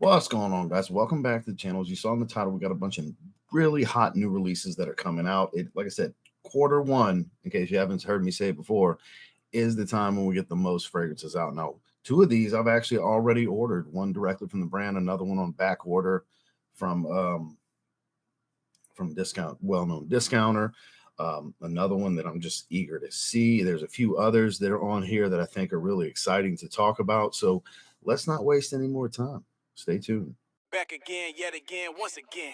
What's going on, guys? Welcome back to the channel. As you saw in the title, we got a bunch of really hot new releases that are coming out. Like I said, quarter one, in case you haven't heard me say it before, is the time when we get the most fragrances out. Now, two of these I've actually already ordered. One directly from the brand, another one on back order from well-known discounter. Another one that I'm just eager to see. There's a few others that are on here that I think are really exciting to talk about. So let's not waste any more time. Stay tuned. Back again, yet again, once again.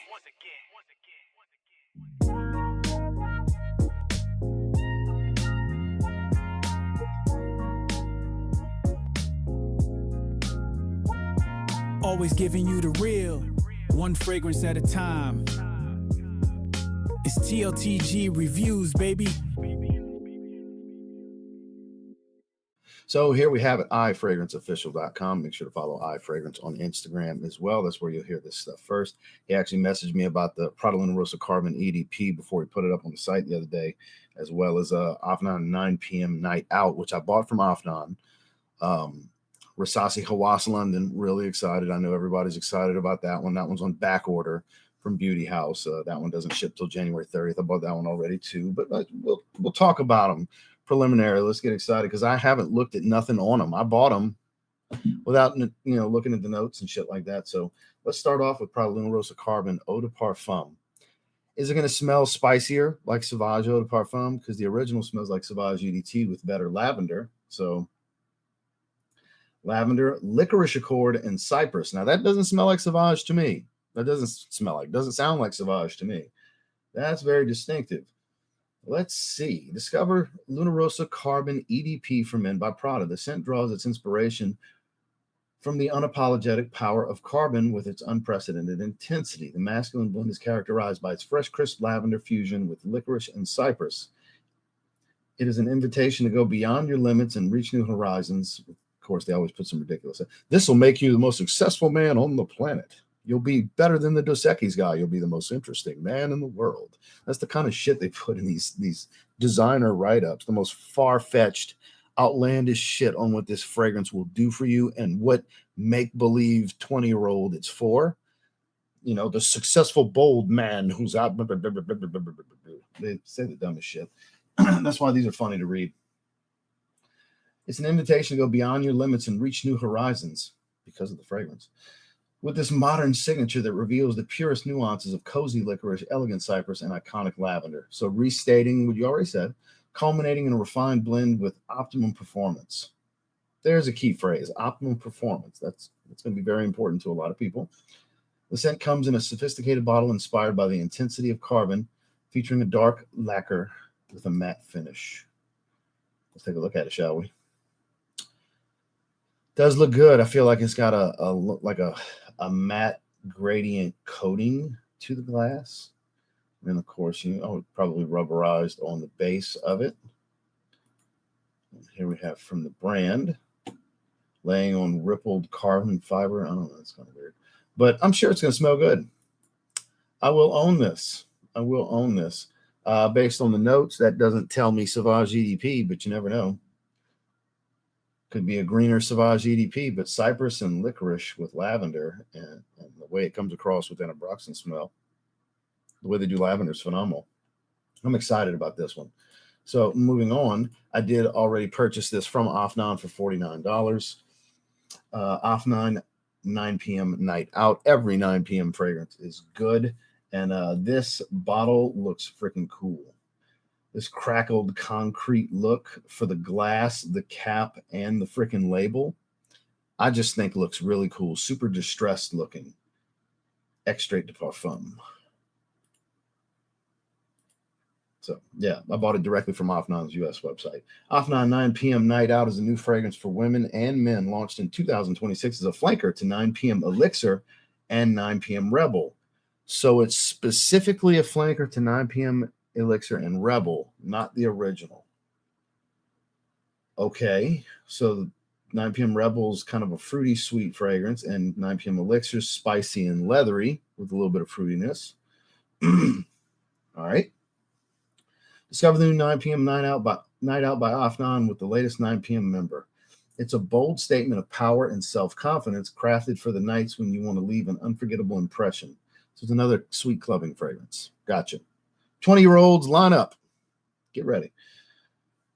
Always giving you the real, one fragrance at a time. It's TLTG reviews, baby. So here we have it, iFragranceofficial.com. Make sure to follow iFragrance on Instagram as well. That's where you'll hear this stuff first. He actually messaged me about the Prada Rossa Carbon EDP before he put it up on the site the other day, as well as Afnan 9pm Night Out, which I bought from Afnan. Rasasi Hawas, London, really excited. I know everybody's excited about that one. That one's on back order from Beauty House. That one doesn't ship till January 30th. I bought that one already too, but we'll talk about them preliminary. Let's get excited because I haven't looked at nothing on them. I bought them without looking at the notes and shit like that. So let's start off with Prada Rossa Carbon Eau de Parfum. Is it going to smell spicier like Sauvage Eau de Parfum? Because the original smells like Sauvage EDT with better lavender. So lavender, licorice accord, and cypress. Now that doesn't smell like Sauvage to me. That doesn't sound like Sauvage to me. That's very distinctive. Let's see. Discover Luna Rossa Carbon EDP from Men by Prada. The scent draws its inspiration from the unapologetic power of carbon with its unprecedented intensity. The masculine blend is characterized by its fresh, crisp lavender fusion with licorice and cypress. It is an invitation to go beyond your limits and reach new horizons. Of course, they always put some ridiculous. This will make you the most successful man on the planet. You'll be better than the Dos Equis guy. You'll be the most interesting man in the world. That's the kind of shit they put in these designer write-ups, the most far-fetched, outlandish shit on what this fragrance will do for you and what make-believe 20-year-old it's for. You know, the successful, bold man who's out. They say the dumbest shit. That's why these are funny to read. It's an invitation to go beyond your limits and reach new horizons because of the fragrance. With this modern signature that reveals the purest nuances of cozy licorice, elegant cypress, and iconic lavender. So restating what you already said, culminating in a refined blend with optimum performance. There's a key phrase, optimum performance. That's going to be very important to a lot of people. The scent comes in a sophisticated bottle inspired by the intensity of carbon, featuring a dark lacquer with a matte finish. Let's take a look at it, shall we? Does look good. I feel like it's got a matte gradient coating to the glass. And of course, probably rubberized on the base of it. And here we have from the brand, laying on rippled carbon fiber. I don't know, that's kind of weird. But I'm sure it's going to smell good. I will own this. Based on the notes, that doesn't tell me Sauvage EDP, but you never know. Could be a greener Sauvage EDP, but cypress and licorice with lavender, and the way it comes across with an Abraxan smell, the way they do lavender is phenomenal. I'm excited about this one. So moving on, I did already purchase this from Afnan for $49. Afnan 9pm Night Out. Every 9pm fragrance is good, and this bottle looks freaking cool. This crackled concrete look for the glass, the cap, and the freaking label, I just think looks really cool. Super distressed looking. Extrait de Parfum. So, yeah, I bought it directly from Afnan's US website. Afnan 9pm Night Out is a new fragrance for women and men launched in 2026 as a flanker to 9pm Elixir and 9pm Rebel. So it's specifically a flanker to 9pm Elixir and Rebel, not the original. Okay, so 9pm Rebel is kind of a fruity, sweet fragrance, and 9pm Elixir is spicy and leathery with a little bit of fruitiness. All right. Discover the new 9pm Night Out by Afnan with the latest 9pm member. It's a bold statement of power and self-confidence, crafted for the nights when you want to leave an unforgettable impression. So it's another sweet clubbing fragrance. Gotcha. 20-year-olds, line up. Get ready.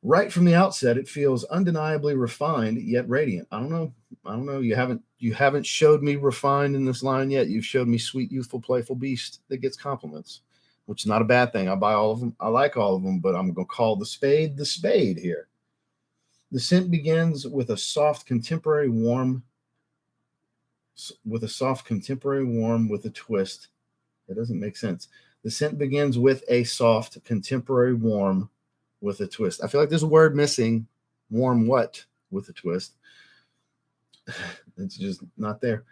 Right from the outset, it feels undeniably refined yet radiant. I don't know. You haven't showed me refined in this line yet. You've showed me sweet, youthful, playful beast that gets compliments, which is not a bad thing. I buy all of them. I like all of them, but I'm going to call the spade here. The scent begins with a soft contemporary warm with a twist. That doesn't make sense. The scent begins with a soft contemporary warm with a twist. I feel like there's a word missing. Warm what with a twist? It's just not there.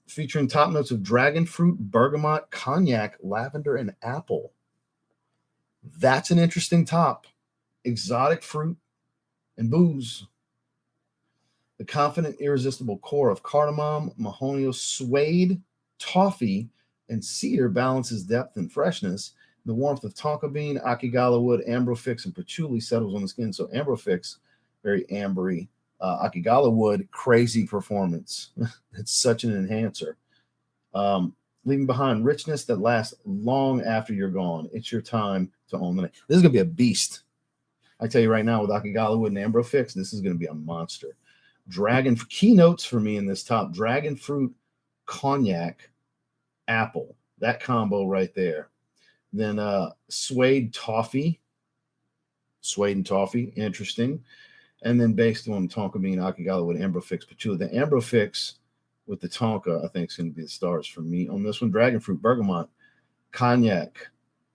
Featuring top notes of dragon fruit, bergamot, cognac, lavender, and apple. That's an interesting top. Exotic fruit and booze. The confident, irresistible core of cardamom, mahonio, suede, toffee, and cedar balances depth and freshness. The warmth of tonka bean, akigala wood, ambrofix, and patchouli settles on the skin. So ambrofix, very ambery. Akigala wood, crazy performance. It's such an enhancer. Leaving behind richness that lasts long after you're gone. It's your time to own the night. This is going to be a beast. I tell you right now, with akigala wood and ambrofix, this is going to be a monster. Keynotes for me in this top: dragon fruit, cognac, apple. That combo right there. Then suede and toffee, interesting. And then based on tonka bean, akigala wood, ambrofix, patchouli. The ambrofix with the tonka, I think, is going to be the stars for me on this one. Dragon fruit, bergamot, cognac,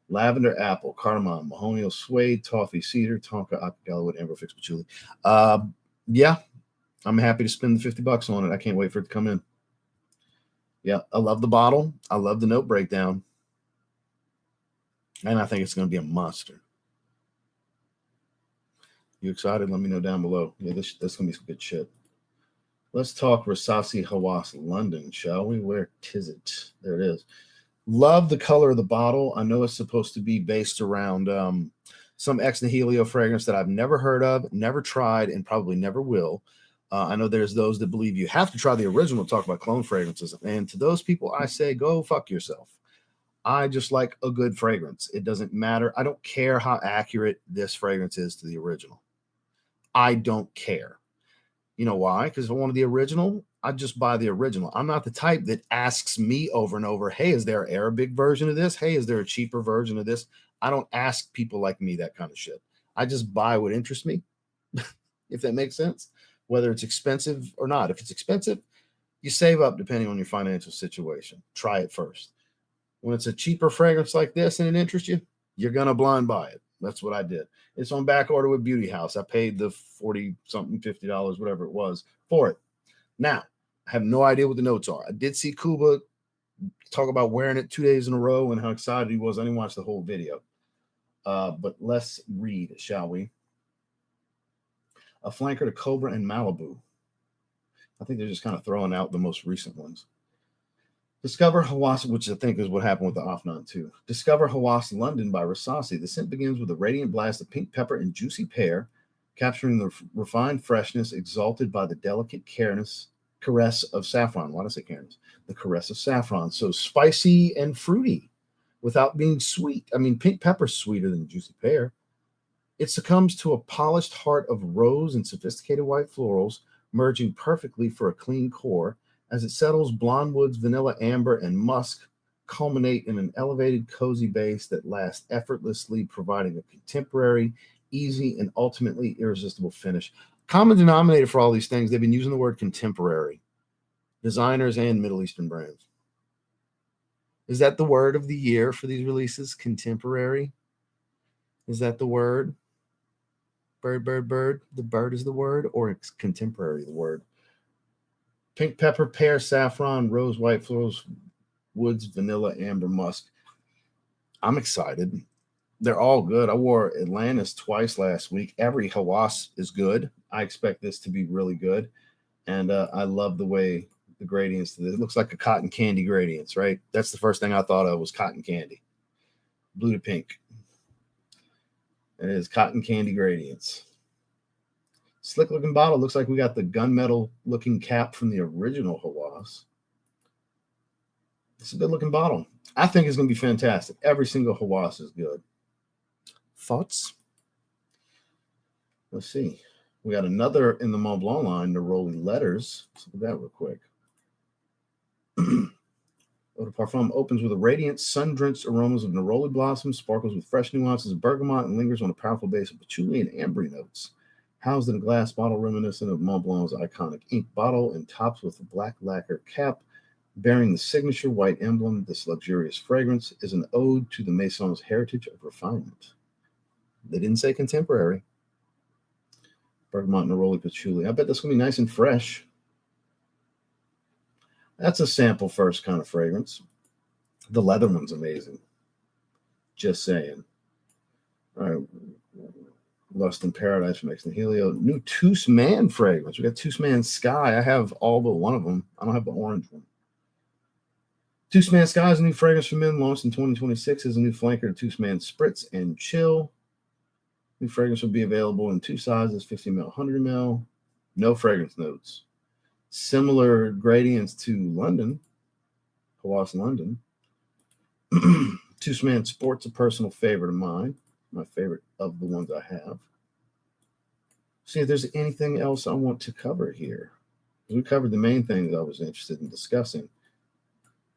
lavender, apple, cardamom, mahonio, suede, toffee, cedar, tonka, akigala wood, ambrofix, patchouli. Yeah, I'm happy to spend the $50 on it. I can't wait for it to come in. Yeah, I love the bottle. I love the note breakdown. And I think it's going to be a monster. You excited? Let me know down below. Yeah, this going to be some good shit. Let's talk Rasasi Hawas London, shall we? Where is it? There it is. Love the color of the bottle. I know it's supposed to be based around some ex nihilo fragrance that I've never heard of, never tried, and probably never will. I know there's those that believe you have to try the original to talk about clone fragrances. And to those people, I say, go fuck yourself. I just like a good fragrance. It doesn't matter. I don't care how accurate this fragrance is to the original. I don't care. You know why? Because if I wanted the original, I'd just buy the original. I'm not the type that asks me over and over, hey, is there an Arabic version of this? Hey, is there a cheaper version of this? I don't ask people like me that kind of shit. I just buy what interests me, if that makes sense, whether it's expensive or not. If it's expensive, you save up depending on your financial situation. Try it first. When it's a cheaper fragrance like this and it interests you, you're going to blind buy it. That's what I did. It's on back order with Beauty House. I paid the 40 something, $50, whatever it was for it. Now, I have no idea what the notes are. I did see Kuba talk about wearing it 2 days in a row and how excited he was. I didn't watch the whole video. But let's read, shall we? A flanker to Cobra and Malibu. I think they're just kind of throwing out the most recent ones. Discover Hawas, which I think is what happened with the Afnan too. Discover Hawas London by Rasasi. The scent begins with a radiant blast of pink pepper and juicy pear, capturing the refined freshness exalted by the delicate caress of saffron. Why did I say caress? The caress of saffron. So spicy and fruity without being sweet. I mean, pink pepper's sweeter than juicy pear. It succumbs to a polished heart of rose and sophisticated white florals, merging perfectly for a clean core. As it settles, blonde woods, vanilla, amber, and musk culminate in an elevated, cozy base that lasts effortlessly, providing a contemporary, easy, and ultimately irresistible finish. Common denominator for all these things, they've been using the word contemporary. Designers and Middle Eastern brands. Is that the word of the year for these releases? Contemporary? Is that the word? Bird, bird, bird. The bird is the word, or it's contemporary the word? Pink pepper, pear, saffron, rose, white florals, woods, vanilla, amber, musk. I'm excited. They're all good. I wore Atlantis twice last week. Every Hawas is good. I expect this to be really good. And I love the way the gradients, it looks like a cotton candy gradients, right? That's the first thing I thought of was cotton candy. Blue to pink. It is cotton candy gradients. Slick looking bottle. Looks like we got the gunmetal looking cap from the original Hawas. It's a good looking bottle. I think it's going to be fantastic. Every single Hawas is good. Thoughts? Let's see. We got another in the Mont Blanc line, Neroli Letters. Let's look at that real quick. Eau de Parfum opens with a radiant, sun-drenched aromas of neroli blossoms, sparkles with fresh nuances of bergamot, and lingers on a powerful base of patchouli and ambery notes. Housed in a glass bottle reminiscent of Mont Blanc's iconic ink bottle and topped with a black lacquer cap bearing the signature white emblem, this luxurious fragrance is an ode to the Maison's heritage of refinement. They didn't say contemporary. Bergamot, neroli, patchouli. I bet that's going to be nice and fresh. That's a sample first kind of fragrance. The leather one's amazing. Just saying. All right. Lust in Paradise from Ex Nihilo. New Tous Man fragrance. We got Tous Man Sky. I have all but one of them. I don't have the orange one. Tous Man Sky is a new fragrance for men, launched in 2026 as a new flanker to Tous Man Spritz and Chill. New fragrance will be available in two sizes, 50 ml, 100 ml. No fragrance notes. Similar gradients to London, Hawas London. Tous Man Sport's a personal favorite of mine. My favorite of the ones I have. See if there's anything else I want to cover here. We covered the main things I was interested in discussing.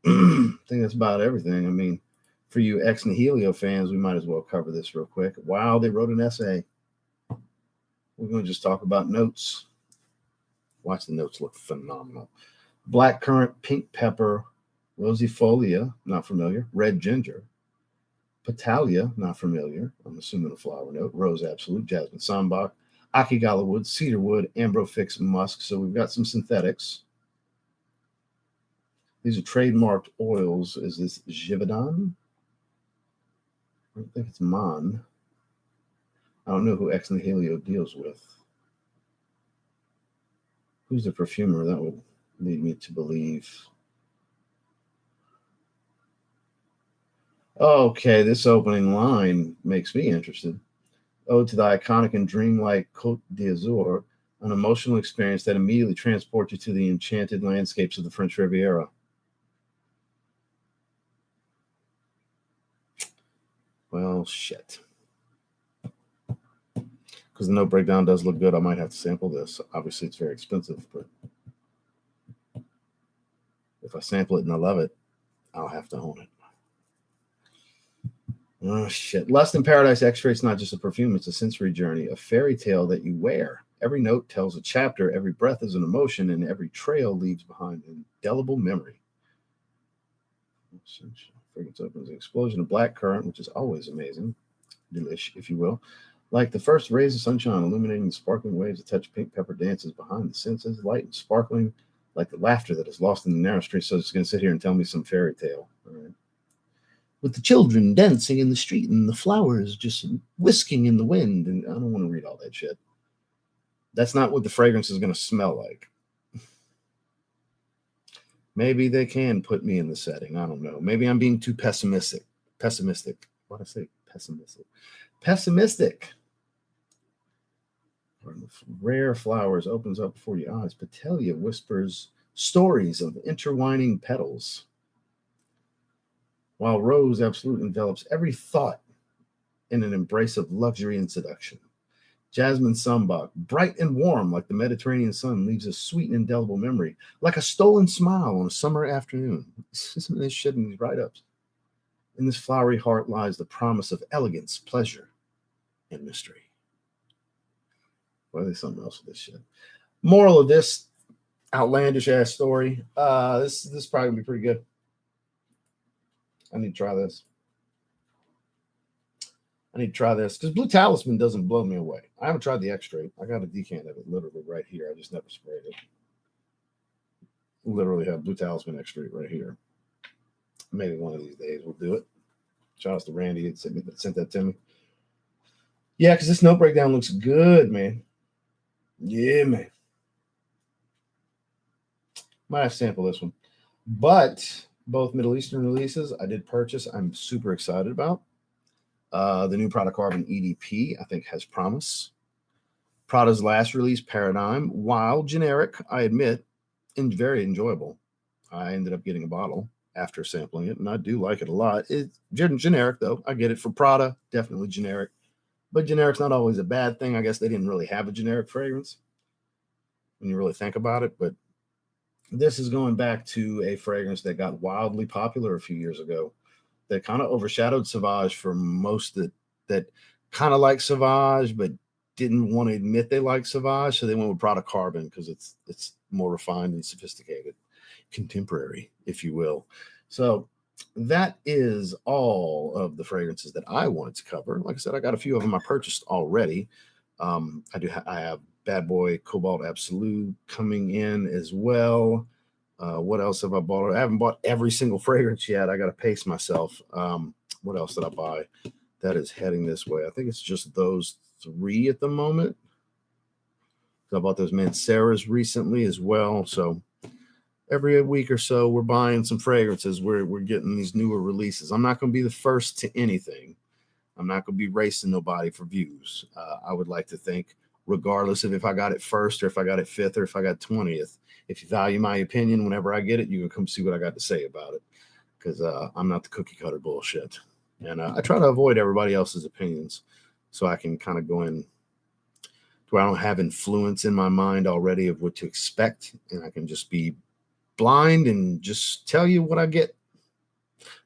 I think that's about everything. I mean, for you Ex Nihilo fans, we might as well cover this real quick. Wow, they wrote an essay. We're going to just talk about notes. Watch the notes look phenomenal. Black currant, pink pepper, rosifolia, not familiar. Red ginger. Petalia, not familiar. I'm assuming a flower note. Rose absolute, jasmine sambac, akigala wood, cedar wood, ambrofix musk. So we've got some synthetics. These are trademarked oils. Is this Givaudan? I don't think it's Mon. I don't know who Ex Nihilo deals with. Who's the perfumer? That would lead me to believe. Okay, this opening line makes me interested. Ode to the iconic and dreamlike Côte d'Azur, an emotional experience that immediately transports you to the enchanted landscapes of the French Riviera. Well, shit. Because the note breakdown does look good. I might have to sample this. Obviously, it's very expensive, but if I sample it and I love it, I'll have to own it. Oh, shit. Lust in Paradise X-Ray is not just a perfume. It's a sensory journey, a fairy tale that you wear. Every note tells a chapter. Every breath is an emotion, and every trail leaves behind an indelible memory. Fragrance opens an explosion of black currant, which is always amazing. Delish, if you will. Like the first rays of sunshine illuminating the sparkling waves, a touch of pink pepper dances behind the senses, light and sparkling, like the laughter that is lost in the narrow street. So it's going to sit here and tell me some fairy tale. All right. With the children dancing in the street and the flowers just whisking in the wind. And I don't want to read all that shit. That's not what the fragrance is going to smell like. Maybe they can put me in the setting. I don't know. Maybe I'm being too pessimistic. Why did I say pessimistic? Pessimistic. Rare flowers opens up before your eyes. Petalia whispers stories of intertwining petals. While Rose Absolute envelops every thought in an embrace of luxury and seduction. Jasmine Sambac, bright and warm like the Mediterranean sun, leaves a sweet and indelible memory, like a stolen smile on a summer afternoon. Some of this shit in these write-ups. In this flowery heart lies the promise of elegance, pleasure, and mystery. Why is there something else with this shit? Moral of this outlandish ass story. This is probably gonna be pretty good. I need to try this. Because Blue Talisman doesn't blow me away. I haven't tried the X-Straight. I got a decant of it literally right here. I just never sprayed it. Literally have Blue Talisman X-Straight right here. Maybe one of these days we'll do it. Shout out to Randy that sent that to me. Yeah, because this note breakdown looks good, man. Yeah, man. Might have to sample this one. But both Middle Eastern releases I did purchase. I'm super excited about. The new Prada Carbon EDP, I think, has promise. Prada's last release, Paradigm, while generic, I admit, and very enjoyable. I ended up getting a bottle after sampling it, and I do like it a lot. It's generic, though. I get it for Prada, definitely generic. But generic's not always a bad thing. I guess they didn't really have a generic fragrance when you really think about it. But this is going back to a fragrance that got wildly popular a few years ago that kind of overshadowed Sauvage for most that kind of like Sauvage, but didn't want to admit they like Sauvage. So they went with Prada Carbon because it's more refined and sophisticated, contemporary, if you will. So that is all of the fragrances that I wanted to cover. Like I said, I got a few of them I purchased already. I have Bad Boy Cobalt Absolute coming in as well. What else have I bought? I haven't bought every single fragrance yet. I got to pace myself. What else did I buy that is heading this way? I think it's just those 3 at the moment. So I bought those Manceras recently as well. So every week or so, we're buying some fragrances. We're getting these newer releases. I'm not going to be the first to anything. I'm not going to be racing nobody for views. I would like to think, regardless of if I got it first or if I got it 5th or if I got 20th, if you value my opinion, whenever I get it, you can come see what I got to say about it. Because I'm not the cookie cutter bullshit. And I try to avoid everybody else's opinions so I can kind of go in to where I don't have influence in my mind already of what to expect. And I can just be blind and just tell you what I get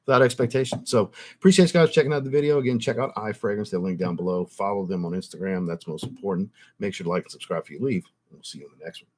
without expectation. So appreciate you guys checking out the video. Again, check out iFragrance. They'll link down below. Follow them on Instagram. That's most important. Make sure to like and subscribe if you leave. We'll see you in the next one.